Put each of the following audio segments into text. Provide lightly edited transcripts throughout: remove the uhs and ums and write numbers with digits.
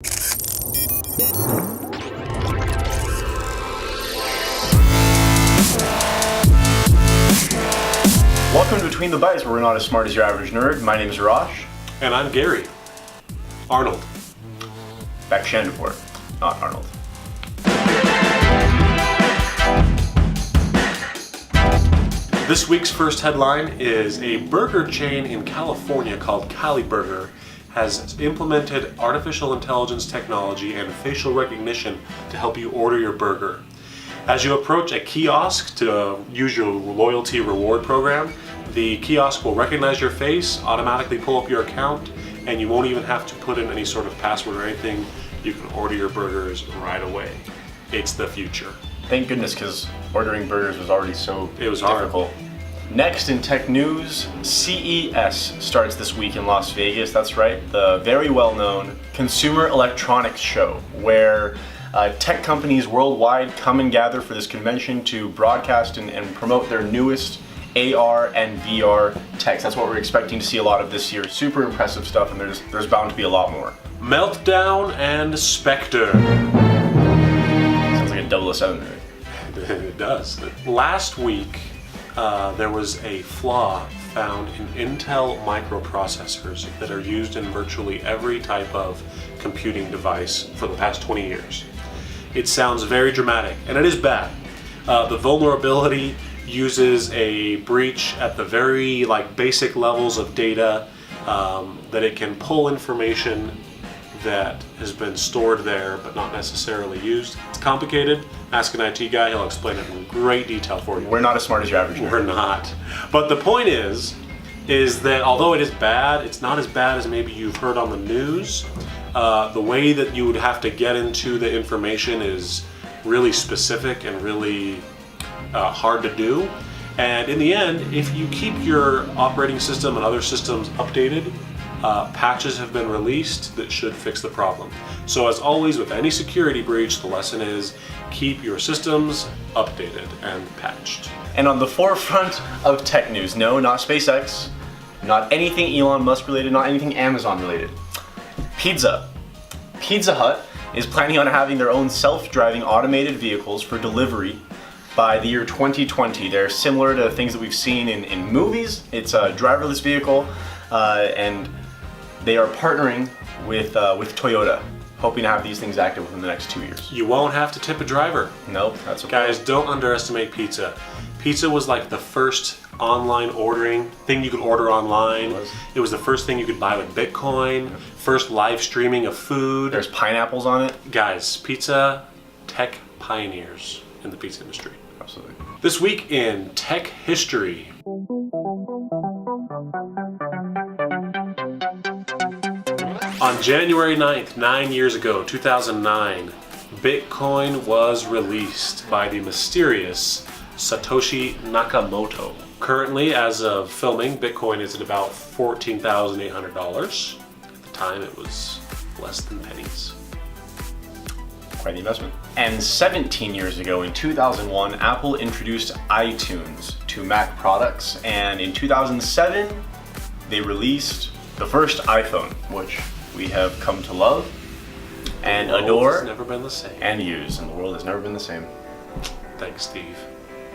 Welcome to Between the Bytes, where we're not as smart as your average nerd. My name is Rosh. And I'm Gary. Arnold. Back Shandapur, not Arnold. This week's first headline is a burger chain in California called Cali Burger has implemented artificial intelligence technology and facial recognition to help you order your burger. As you approach a kiosk to use your loyalty reward program, the kiosk will recognize your face, automatically pull up your account, and you won't even have to put in any sort of password or anything. You can order your burgers right away. It's the future. Thank goodness, because ordering burgers was already so difficult. Next in tech news, CES starts this week in Las Vegas. That's right, the very well-known consumer electronics show, where tech companies worldwide come and gather for this convention to broadcast and promote their newest AR and VR techs. That's what we're expecting to see a lot of this year. Super impressive stuff, and there's bound to be a lot more. Meltdown and Spectre. Sounds like a 007 movie. It does. Last week, there was a flaw found in Intel microprocessors that are used in virtually every type of computing device for the past 20 years. It sounds very dramatic, and it is bad. The vulnerability uses a breach at the very basic levels of data that it can pull information that has been stored there but not necessarily used. It's complicated. Ask an IT guy, he'll explain it in great detail for you. We're not as smart as your average nerd. We're not. But the point is that although it is bad, it's not as bad as maybe you've heard on the news. The way that you would have to get into the information is really specific and really hard to do. And in the end, if you keep your operating system and other systems updated, patches have been released that should fix the problem. So as always with any security breach, the lesson is keep your systems updated and patched. And on the forefront of tech news, no, not SpaceX, not anything Elon Musk related, not anything Amazon related. Pizza. Pizza Hut is planning on having their own self-driving automated vehicles for delivery by the year 2020. They're similar to things that we've seen in movies. It's a driverless vehicle, and they are partnering with Toyota, hoping to have these things active within the next 2 years. You won't have to tip a driver. Nope, that's okay. Guys, don't underestimate pizza. Pizza was like the first online ordering thing you could order online. It was the first thing you could buy with Bitcoin, first live streaming of food. There's pineapples on it. Guys, pizza tech pioneers in the pizza industry. Absolutely. This week in tech history. On January 9th, 9 years ago, 2009, Bitcoin was released by the mysterious Satoshi Nakamoto. Currently, as of filming, Bitcoin is at about $14,800. At the time, it was less than pennies. Quite the investment. And 17 years ago, in 2001, Apple introduced iTunes to Mac products, and in 2007, they released the first iPhone, which we have come to love and adore. The world has never been the same. And use, and the world has never been the same. Thanks, Steve.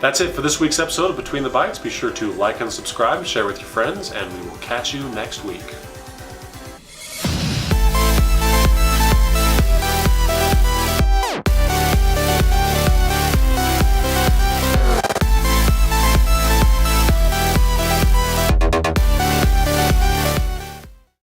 That's it for this week's episode of Between the Bytes. Be sure to like and subscribe, share with your friends, and we will catch you next week.